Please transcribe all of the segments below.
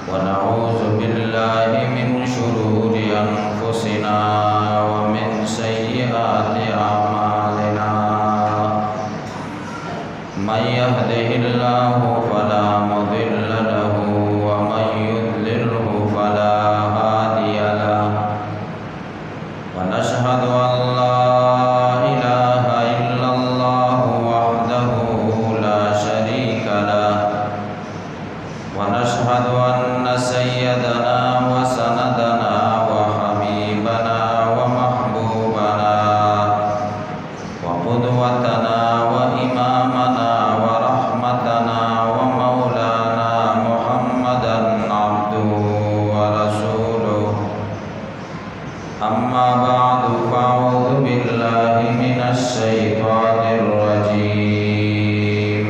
ونعوذ بالله من شرور أنفسنا ومن سيئات أعمالنا من يهده الله فلا مضل له ومن يضلله فلا هادي له ونشهد أن لا إله إلا الله وحده لا شريك له ونشهد أن سيدنا وسندنا وحبيبنا ومحبوبنا وقدوتنا وإمامنا ورحمتنا ومولانا محمدا عبده ورسوله أما بعد فأعوذ بالله من الشيطان الرجيم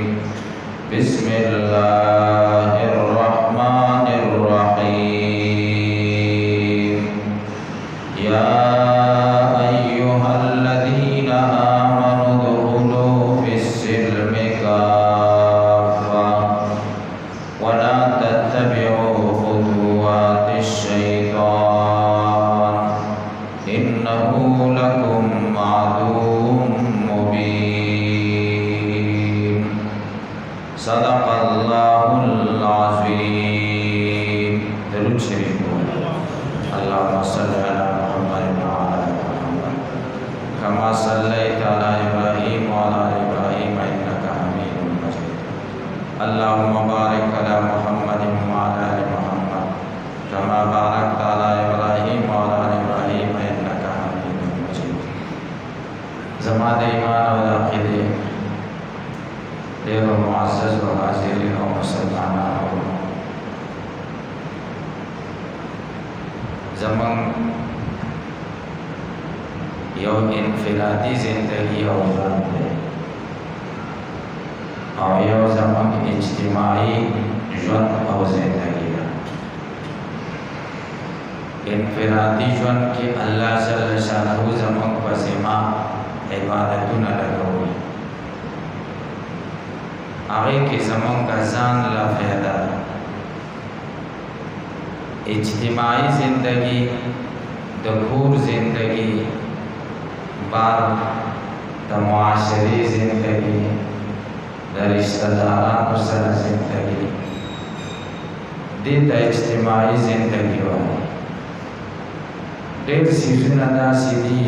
بسم الله الرحمن الرحيم يا أيها الذين آمنوا ادخلوا في السلم كافة ولا تتبعوا خطوات الشيطان إنه لكم عدو مبين صدق الله العظيم. درود شريف. اللهم صل على محمد وعلى آل محمد كما صليت على إبراهيم وعلى آل إبراهيم إنك حميد مجيد. اللهم بارك على محمد وعلى آل محمد كما باركت على إبراهيم وعلى آل إبراهيم إنك حميد مجيد. زمان ایمان و عقیدے دیو معزز و حاضرین و مسلمانان زمان یو انفرادی زندگی او ژوند دی او یو زمان اجتماعی ژوند او زندگی ده. انفرادی ژوند کې الله جل شانه زموږ په ذمہ عبادتونه لګوي، هغه کې زموږ ځان لا فایده ده. اجتماعی زندگی د کور زندگی بعد د معاشري زندگی د رشتہ دارانو سره زندگی دې ته اجتماعی زندگی وایي. ډېر څیزونه داسې دي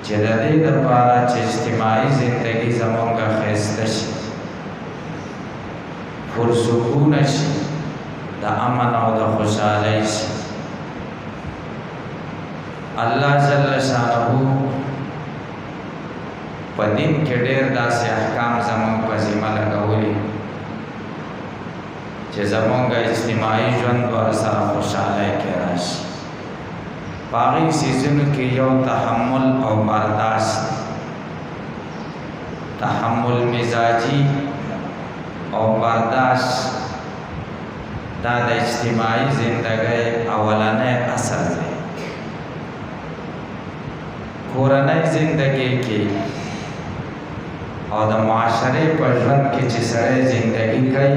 چې د دې دپاره چې اجتماعي زندگی زموږ ښایسته شي، پرسکونه شي، د امن او د خوشحالۍ شي، الله جل شانه په دین کې ډېر داسې احکام زموږ په ذمه لګولي چې زموږ اجتماعي ژوند ورسره خوشحالۍ کې راشي. په هغې څیزونو کې یو تحمل او برداشت، تحمل مزاجي او برداشت دا د اجتماعي زندګۍ اولنی اصل دی. کورنۍ زندګۍ کې او د معاشرې په ژوند کې چې سړی زندګي کوي،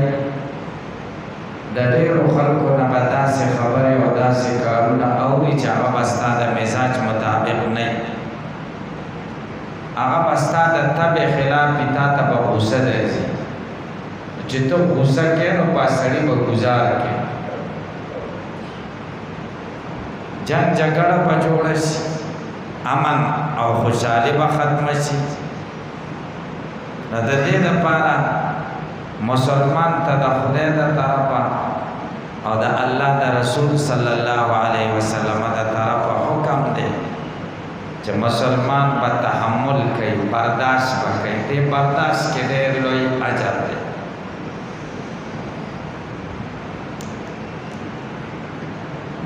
د ډېرو خلکو نه به داسې خبرې او داسې کارونه اوري چې هغه به ستا د مزاج مطابق نه وي، هغه به ستا د طبع خلاف وي، تا ته به غوسه درځي. چې ته غوسه کوې نو په سړي به ګزار کوې، جنګ جګړه به جوړه شي، امن او خوشحالي به ختمه شي. نو د دې دپاره مسلمان ته د خدای د طرفه او د الله د رسول صلی الله علیه وسلم د طرفه حکم دی چې مسلمان به تحمل کوي، برداشت به کوي. دې برداشت کې ډېر لوی اجر دی.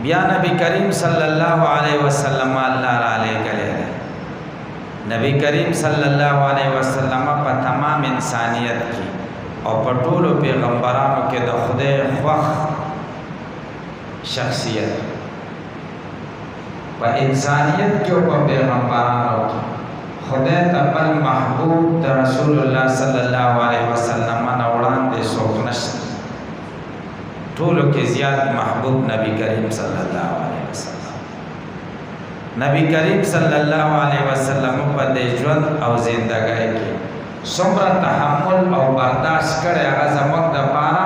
بیا نبی کریم صلی الله علیه وسلم الله را لېږلی دی. نبی کریم صلی الله علیه وسلم په تمام انسانیت کې او په ټولو پیغمبرانو کې د خدای خوښ شخصیت، په انسانیت کې او په پیغمبرانو کې خدای ته بل محبوب د رسول الله صلی الله علیه وسلم نه وړاندې څوک نشته. ټولو کې زیات محبوب نبی کریم صلی الله علیه وسلم. نبی کریم صلی الله علیه وسلم په دې ژوند او زندګۍ کې څومره تحمل او برداشت کړی هغه زموږ دپاره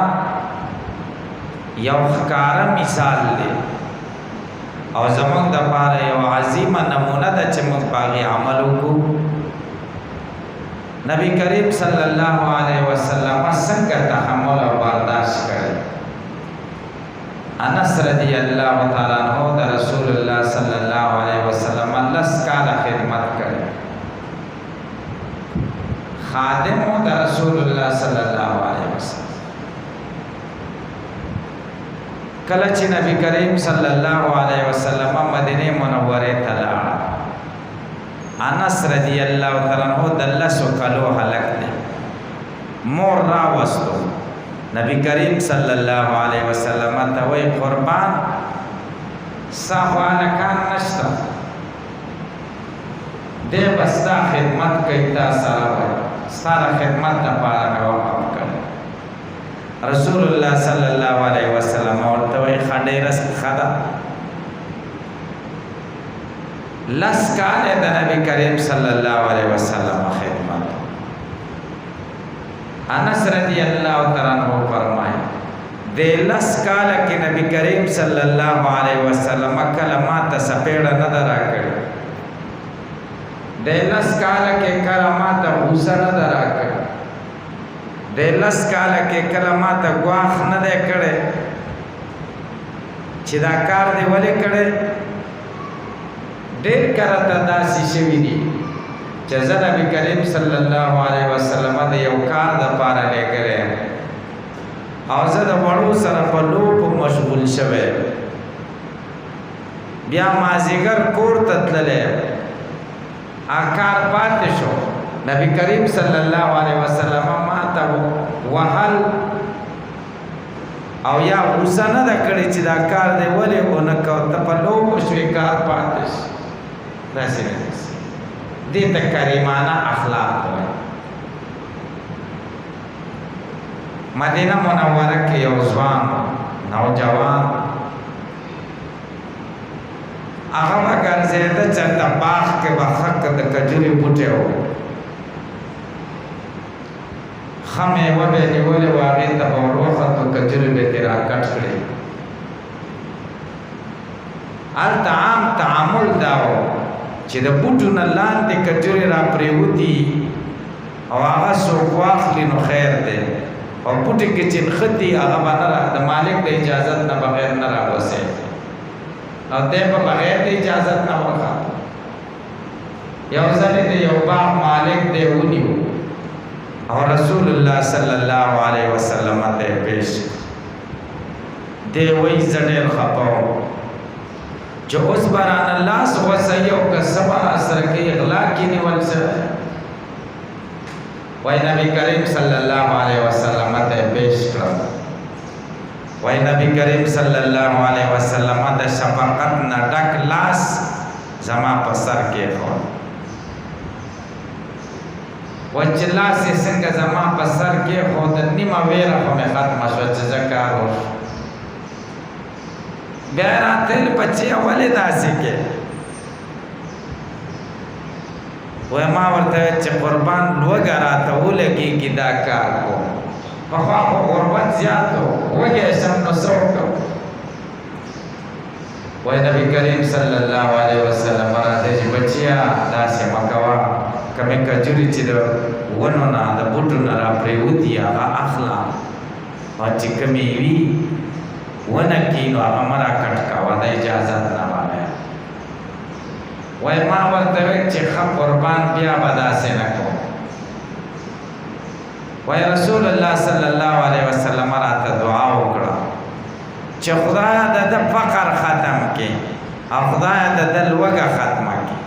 یو ښکاره مثال دی او زموږ دپاره یو عظیمه نمونه ده چې موږ په هغې عمل وکړو. نبی کریم صلی الله علیه وسلم څنګه تحمل او برداشت کړی. انس رضی الله تعالی عنہ د رسول الله صلی الله علیه وسلم 10 کاله خدمت کړی، خادم د رسول الله صلی الله علیه وسلم. کله چې نبی کریم صلی الله علیه وسلم مدینه منوره ته لاړ، انس رضی الله تعالی عنہ د 10 کالو هلک دی، مور راوستو. نبی کریم صلی الله علیه وسلم ته وی قربان صاحب الکان نشته دې بستا خدمت کوي، تا سره سره خدمت لپاره مې وقف کړ. رسول الله صلی الله علیه وسلم ورته وی خډې رس خدا لس کاله د نبی کریم صلی الله علیه وسلم خدمت. انس رضی الله تعالی عنہ فرمایي د لس کاله کې نبی کریم صلی الله علیه وسلم کلمات سپېړه نه دراکړي، د لس کاله کې کلمات غوسه نه دراکړي، د لس کاله کې کلمات غواخ نه دی کړي چې دا کار دی ولې کړي. ډېر کرته داسې شوي دي چې زه نبی کریم صلی الله علیه وسلم د یو کار دپاره لېږلی او زه د وړو سره په لوبو مشغول شوی، بیا مازدیګر کور ته تللی، کار پاتې شو. نبی کریم صلی الله علیه وسلم ما ته وهل او یا غوسه نه ده کړې چې دا کار دی ولې ونه کوه، ته په لوبو شوې کار پاتې شو. داسې نه دې ته کریمانه اخلاق وایي. مدینه منوره کې یو ځوان نوجوان هغه به ګرځېده چې د باغ کې به حق د کجورې بوټی و، ښه میوه به یې نیولې وه، هغې ته به ور وختو، کجورې به یې ترې راکټ کړې. هلته عام تعامل دا و چې د بوټو نه لاندې کجورې را پرېوتي او هغه څوک واخلي نو خیر دی، او بوټي کې چې نښتي هغه به نه د مالک د اجازت نه بغیر نه راوځي، او دی به بغیر د اجازت نه ورخاطو. یو ځل د یو باغ مالک دی ونیو او رسول الله صلی الله علیه وسلم ته پیش دی وایي زه ډېر خفه وم چې اوس به رانه لاس غوڅوي او که څه به راسره کوي غلا کې نیول شوی. وای نبی کریم صلی الله علیه وسلم ته پیش کړم، وای نبی کریم صلی الله علیه وسلم د شفقت نه ډک لاس زما په سر کېښود. وای چې لاس یې څنګه زما په سر کېښود، نیمه ویره خو مې ختمه شوه چې زه کار وشو. بیا یې راتل بچیه ولې داسې کې؟ وای ما ورته چې قربان لوږه راته ولګېږي دا کار کوم، پخوا خو غربت زیات و، وږی شم نو څه وکړم. وای نبی کریم صلی الله علیه وسلم راته چې بچیه داسې مه کوه، کمې کجورې چې د ونو نه د بوټو نه را پرېوتي هغه اخله، او چې کمې وي ونه کې نو هغه مه راکټ کوه، د اجازت نه وایه. وای ما ورته وی چې ښه قربان بیا به داسې نه کوم. وای رسول الله صلی الله علیه وسلم راته دعا وکړه چې خدایه د ده فقر ختم کړي او خدایه د ده لوږه ختمه کړي.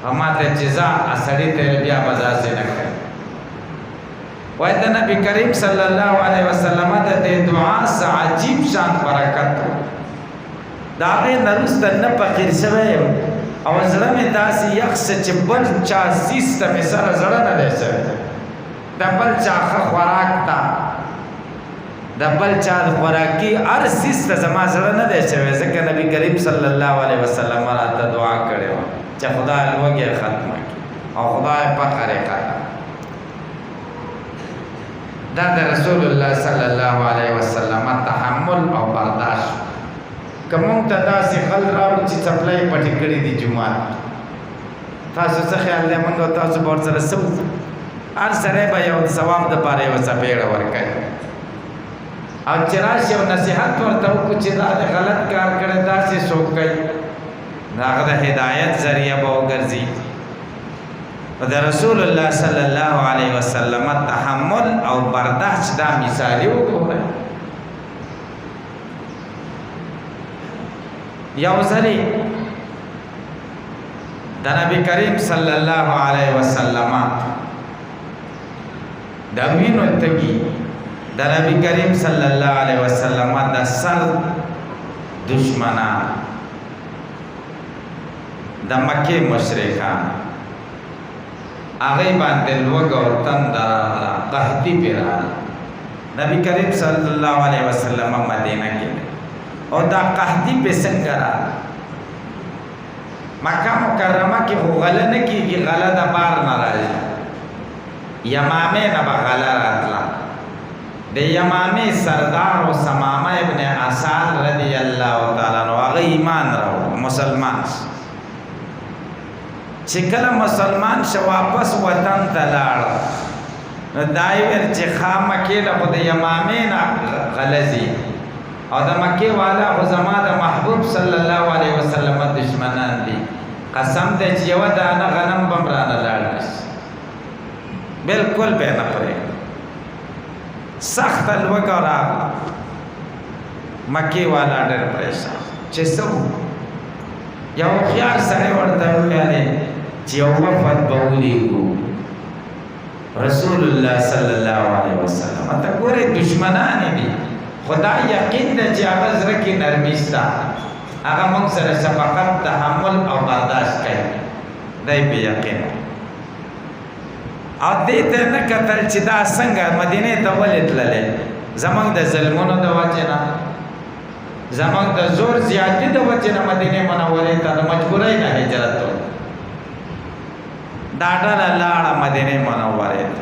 او ما ته چې ځه سړي ته بیا به داسې نه کوي. وای د نبی کریم صلی الله علیه وسلم د دې دعا څه عجیب شان برکت و. د هغې نه وروسته نه فقیر شوی یم او زړه مې داسې یخ شه چې بل چا څیز ته مې سره زړه نه دی شوی، د بل چا ښه خوراک ته، د بل چا د خوراکي هر څیز ته زما زړه نه دی شوی، ځکه نبي کریم صلی الله علیه وسلم راته دعا کړې وه چې خدای لوږې ختمه کړي او خدای فقر یې ختم. دا د رسول الله صلی الله علیه وسلم تحمل او برداشت. که مونږ ته داسې خل راوړو چې څپلۍ پټې کړي دي جومات، تاسو څه خیال دی مونږ او تاسو به ورسره څه وکړو؟ هر سړی به یو ثواب دپاره یوه څپېړه ورکوي، او چې راشي او نصیحت ورته وکړو چې دا د غلط کار کړی داسې څوک کوي، د هغه د هدایت ذریعه به وګرځي. د رسول الله صلی الله علیه وسلم تحمل او برداشت دا مثالي وګورئ. یو ځلې د نبی کریم صلی الله علیه وسلم د وینو تږي د نبی کریم صلی الله علیه وسلم د سر دشمنان د مکې مشرکان هغه باندې لوږه او تنده راغله، قحطي پرې راغله. نبی کریم صلی الله علیه وسلم مدینه کې او دا قحطي پې څنګه راغله؟ مکه مکرمه کې خو غله نه کېږي، غله د بار نه راځي، یمامې نه به غله راتله. د یمامې سردار و سمامه ابن اسال رضی الله تعالی عنه هغه ایمان راوړ، مسلمان چې کله مسلمان شو واپس وطن ته لاړ، نو دا یې ویل چې ښه مکې له خو د یمامې نه غله ځي او د مکې والا خو زما د محبوب صلی الله علیه وسلم دشمنان دي، قسم دی چې یوه دانه غنم به م رانه لاړ نشي، بلکل به یې نه پرېږدم. سخته لوږه راغله، مکې والا ډېر پریشان چې څه وکړو. یو هوښیار سړی ورته وویلې چې یو وفد به ولیږو رسول الله صلی الله علیه وسلم ته ګورې دشمنان دي، خدا یقین ده چې هغه زړه کې نرمي شته، هغه موږ سره شفقت تحمل او برداشت کوي، دی په یقین. او دې ته نه کتل چې دا څنګه مدینې ته ولې تللی، زموږ د ظلمونو د وجې نه، زموږ د زور زیاتي د وجې نه مدینې منورې ته د مجبورۍ نه هجرت وکړ. دا ډله لاړه مدینې منورې ته.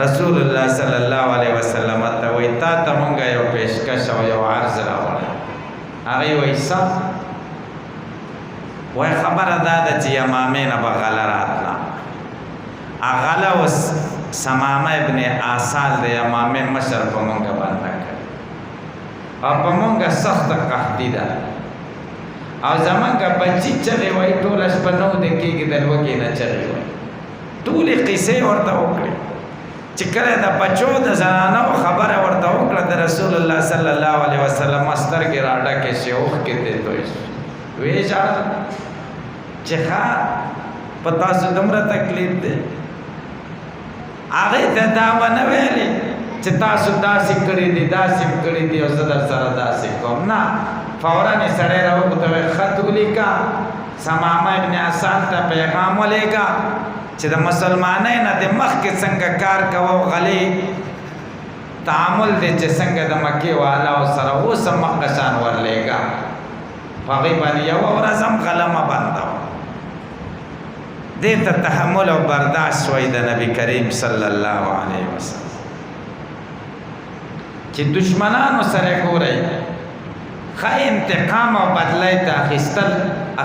رسول الله صلی الله علیه وسلم ته وایي تا ته مونږ یو پیشکش او یو عرض راوړی. هغې وایي څه؟ وایي خبره دا ده چې یمامې نه به غله راتله، غله اوس سمامه ابن آسال د یمامې مشر په مونږ باندې کړی او په مونږ سخته قحطي ده او زمونږ بچي چغې وایي ټوله شپه نه وده کېږي د لوږې نه چغې وایي. ټولې قصې ورته وکړې چې کله د بچو د زنانو خبره ورته وکړه د رسول الله صلی الله علیه وسلم سترګې راډکې شوې، اوښکې ترې توی شوې، ویې ژړل چې ښه په تاسو دومره تکلیف دی. هغې ته دا ونه ویلې چې تاسو داسې کړي دي داسې کړي دي او زه در سره داسې کوم، نه، فوراً یې سړی راوکوت ویل خط ولیکه، سمامه ابن اسال ته پیغام ولیږه چې د مسلمانۍ نه د مخکې څنګه کار کوه او غلې تعامل دی چې څنګه د مکې والاو سره اوس هم مخکې شان ورلیږه، په هغې باندې یوه ورځ هم غله مه بندوه. دې ته تحمل او برداشت وایي د نبی کریم صلی الله علیه وسلم. چې دشمنانو سره ګورئ ښه انتقام او بدله ته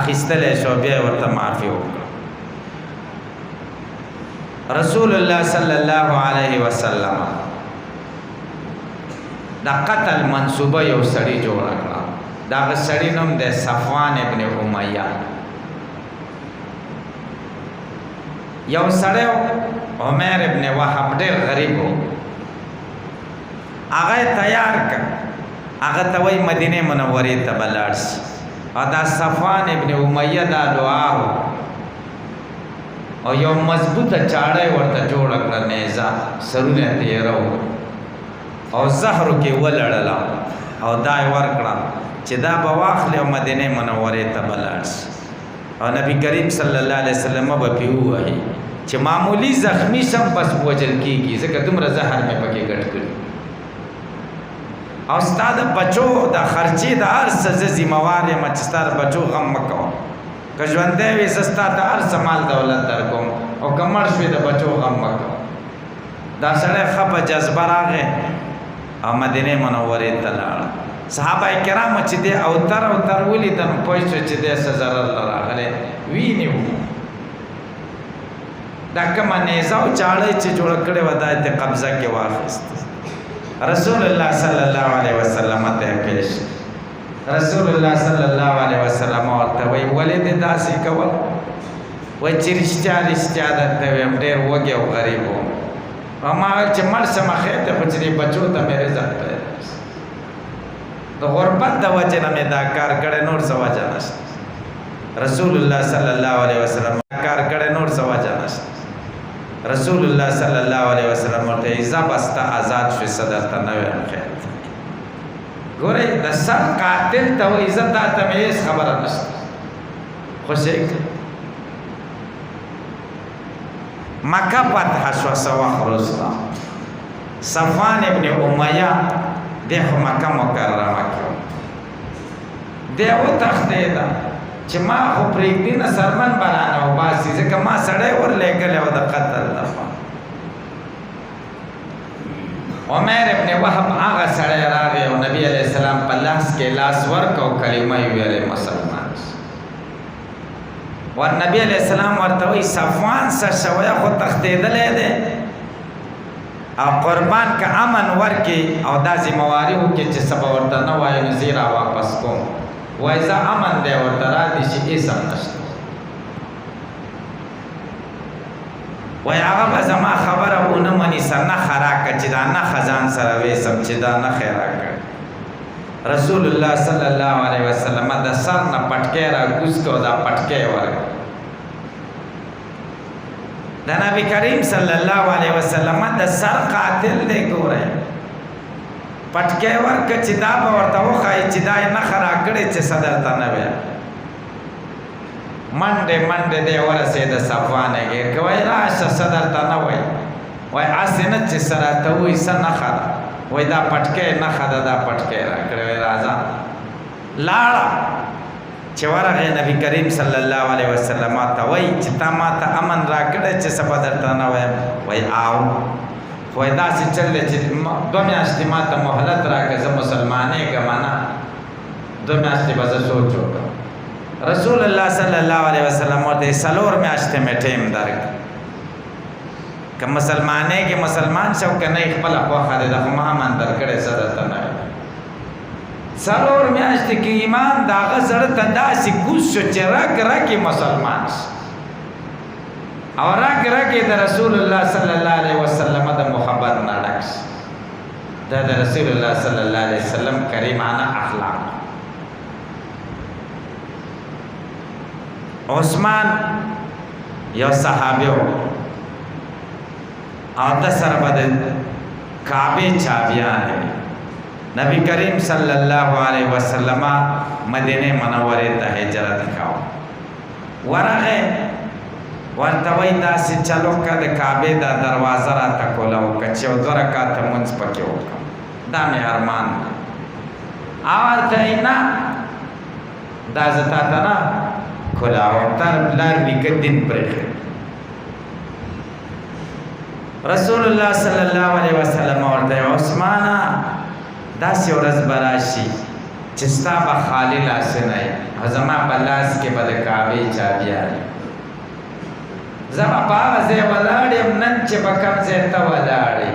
اخیستلی شو، بیا ورته معافي وکړه. رسول الله صلی الله علیه وسلم د قتل منصوبه یو سړي جوړه کړه، د هغه سړي نوم د صفوان ابن امیه. یو سړی عمر ابن وهب ډېر غریب و، هغه تیار کړ، هغه ته وایي مدینې منورې ته به لاړ شي او دا صفوان ابن امیه دا دعا و او یو مضبوطه چاړه ورته جوړه کړه، نیزه سرونه تیرو او زهرو کې ولړله او دا یې ورکړه چې دا به واخلې او مدینې منورې ته به لاړ شي او نبی کریم صلی الله علیه وسلم به پې ووهي چې معمولی زخمی شم بس وجل کېږي، ځکه دومره زهر مې پکې ګډ کړي. او ستا د بچو د خرچې د هر څه زه ذمهوار یم چې ستا د بچو غم مه کوه که ژوندی وي زه ستا د هر څه مال دولت در کوم او که مړ شوې د بچو غم مه کوه دا سړی ښه په جذبه راغی او مدینې منورې ته لاړه صحابه کرامو چې دی اوتر ولیدل نو پوه شو چې دی څه ضرر له راغلی وینې وو دا کومه نیزه او چاړه چې جوړه کړې وه دا یې قبضه کې واخیست رسول الله صلی الله علیه وسلم ته پیش رسول الله صلی الله علیه وسلم ورته وایي ولې دې داسې کول وایي چې رښتیا درته ویم ډېر وږی او غریب وم او ما ویل چې مړ شم خیر دی خو چې دې بچو ته مې رزق پیدا د غربت د وجې نه مې دا کار کړی نور څه وجه نشته رسول الله صلی الله علیه وسلم کار کړی نور څه وجه نشته رسول الله صلی الله علیه وسلم ورته ایزا بستا آزاد شوی صدر ته نه ویم خیر ګورئ د سر قاتل ته وایي زه تا ته مې هېڅ خبره نشته خوشې مکه فتح شوه څه وخت وروسته صفوان ابن امیه دی خو مکه مکرمه کې دی وتښتېده چې ما خو پرېږدي نه سرمن به رانه وباسي ځکه ما سړی ورلېږلی و د قتل لپاره عمیر ابن وهب هغه سړی راغی او نبي علیه السلام په لاس کې لاس ورکړ او کلمه یې ویلې مسلمان و نبي علیه السلام ورته وایي صفوان څه شوی خو تښتېدلی دی او قربان که امن ورکړي او دا ذمهواري وکړي چې څه به ورته نه وایي نو زه یې راواپس کوم وایي زه امن دی ورته رادي چې هېڅ هم نشته وایي هغه به زما خبره ونه مني څه نښه راکړه چې دا نښه ځان سره ویسم چې دا نښه یې راکړه رسول الله صلی الله علیه وسلم د سر نه پټکی راکوز کړو دا پټکی یې ورکړ د نبی کریم صلی الله علیه وسلم د سر قاتل دی ګورئ پټکی ورکړه چې دا به ورته وښایي چې دا یې نښه راکړې چې څه درته نه ویل منډې دی ورسېد صفوان یې ګیر کړ وایي راشه څه درته نه وایي وایي هسې نه چې څه راته وایي څه نښه ده وایي دا پټکی نښه ده دا پټکی راکړې وایي راځه لاړه چې ورغی نبی کریم صلی الله علیه وسلم ته وایي چې تا ما ته امن راکړی چې څه به درته نه وایم وایي آو وایي داسې چل دی چې 2 میاشتې ما ته مهلت راکړه زه مسلمانېږم نه 2 میاشتې به زه سوچ وکړم رسول الله صلی الله علیه وسلم ورته 4 میاشتې مې ټیم درکړ که مسلمانېږې مسلمان شو که نه یې خپله خوښه دی دا خو ما امن درکړی څه درته نه وایم 4 میاشتې کې ایمان د هغه زړه ته داسې کوز شو چې رګ یې مسلمان شو او رګ یې د رسول الله صلی الله علیه وسلم د محبت نه ډک شو دا د رسول الله صلی الله علیه وسلم کریمانه اخلاق عثمان یو صحابي و او د سره به د کعبې چابیانې نبی کریم صلی الله علیه وسلم مدینه منورې ته هجرت کاوه ورغه ورته وایي داسې چلو که د کعبې دا دروازه راته کوله وکړه چې 2 رکعته لمونځ پکې وکړم دا مې ارمان دی او ورته وایي نه دا زه تا ته نه کولاوم تا پلار نیکه دین پرېښی رسول الله صلی الله علیه وسلم ورته وایي عثمانه داسې ورځ به راشي چې ستا به خالي لاسونه یې او زما په لاس کې به د کعبې چابیانې زه به په هغه ځای ولاړ یم نن چې به کوم ځای ته ولاړ یې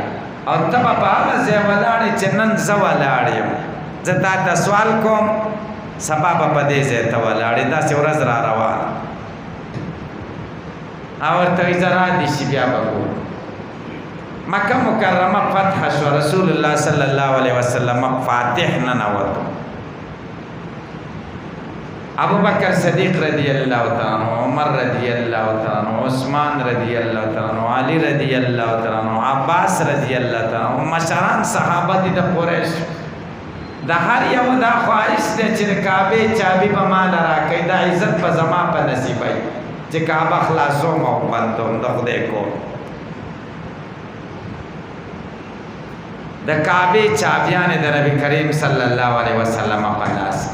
او ته به په هغه ځای ولاړ یې چې نن زه ولاړ یم زه تا ته سوال کوم سبا به په دې ځای ته ولاړ یې داسې ورځ را روانه او ورته وایي زه رادې شي بیا به ګورو مکه مکرمه فتح شو رسول الله صلی الله علیه وسلم فاتح ننوتو ابو بکر صدیق رضی الله تعالی عنہ عمر رضی الله تعالی عنہ عثمان رضی الله تعالی عنہ علی رضی الله تعالی عنہ عباس رضی الله تعالی عنہ مشران صحابه دي د قریش د هر یو دا خواهش دی چې د کعبې چابي به مال راکړي دا عزت په زما په نصیب وي چې کعبه خلاصوم او بندوم د خدای کو د کعبه چابیان د نبی کریم صلی الله علیه وسلم په لاس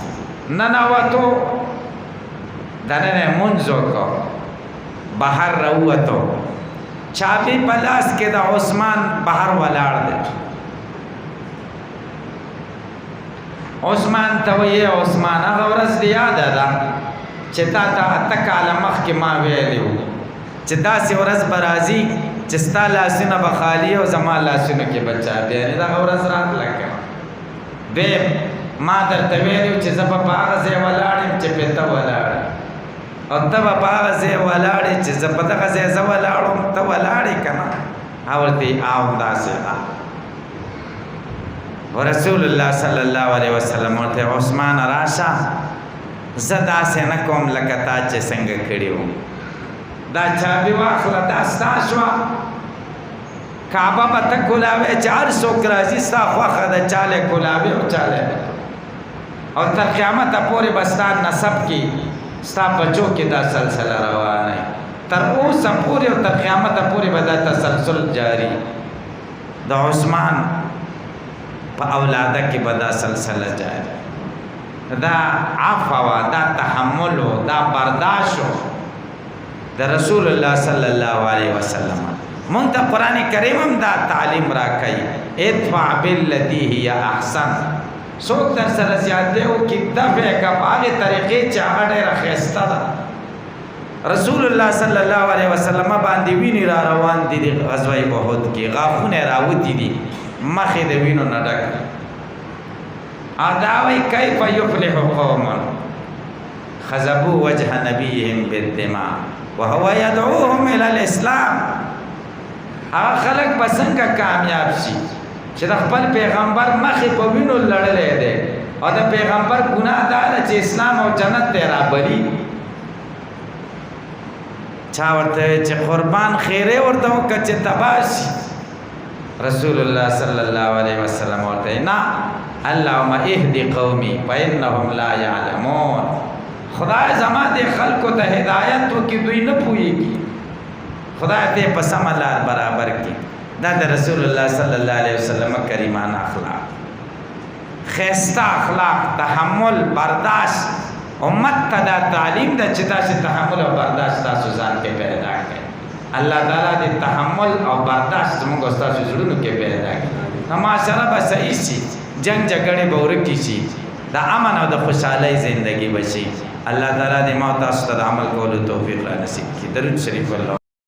ننوتو دنه منځو کو بهر راووتو چابی په لاس کې د عثمان بهر ولاړ دی عثمان ته وی عثمان هغه ورځ دی یاد ده چې تا ته اته کاله مخکې ما ویلی و چې داسې ورځ به راځي چې ستا لاسونه به خالي او زما لاسونو کې به چابي یعنې دغه ورځ راتله که دویم ما درته ویلي و چې زه به په هغه ځای ولاړ یم چې پې ته ولاړ او ته به په هغه ځای ولاړ یې چې زه په دغه ځای زه ولاړ وم ته ولاړ یې که نه هغه ورته همداسې ده ورسول الله صلی الله علیه وسلم ورته عثمان راشه زه داسې نه کوم لکه تا چې څنګه کړي وو دا چابي واخله دا ستا شوه کعبه به ته کولاوې چې هر څوک راځي ستا خوښه ده چاله کولاوې او چاله او تر قیامته پورې به ستا نسب کې ستا بچو کې دا سلسله روانه تر اوسه پورې او تر قیامته پورې به دا تسلسل جاری د عثمان په اولاده کې به دا سلسله جاری دا عفو دا تحمل دا برداشت د رسول الله صلی الله علیه وسلم مونږ ته قران کریم هم دا تعلیم راکړي ادفع بالتي هي احسن څوک در سره زیاته او کې دفع کا په هغه طریقې چې هغه ډېره ښایسته ده رسول الله صلی الله علیه وسلم باندې ویني را روان دي د غزوه احد کې غاښونه راوتی دي مخې د وینو نه ډک اداوی کیف یفلح قوم خذبوا وجه نبیهم بالدماء وهو يدعوهم الى الاسلام هغه خلک به څنګه کامیاب شي چې د خپل پیغمبر مخې په وینو لړلې دی او د پیغمبر ګناه دا ده چې اسلام او جنت ته رابلي چا ورته چې قربان خیره ورته وکړه چې تباه شي رسول الله صلی الله علیه وسلم ورته نه اللهم اهدي قومي فانهم لا يعلمون خدای زما دې خلکو ته هدایت وکړي دوی نه پوهیږي خدای دې په سم لار برابر کړي دا د رسول الله صلی الله علیه وسلم کریمان اخلاق خیسته اخلاق تحمل برداشت امت ته دا تعلیم ده چې تاسو تحمل او برداشت تاسو ځان کې پیدا کړئ الله تعالی دې تحمل او برداشت موږ تاسو زړونو کې پیدا کړي نو معاشره به صحیح شي جنگ جګړې به ورکې شي د امن او د خوشحالۍ زندگی بشي الله تعالی دې ما تاسو ته عمل کولو توفیق را نصیب کړي درود شریف الله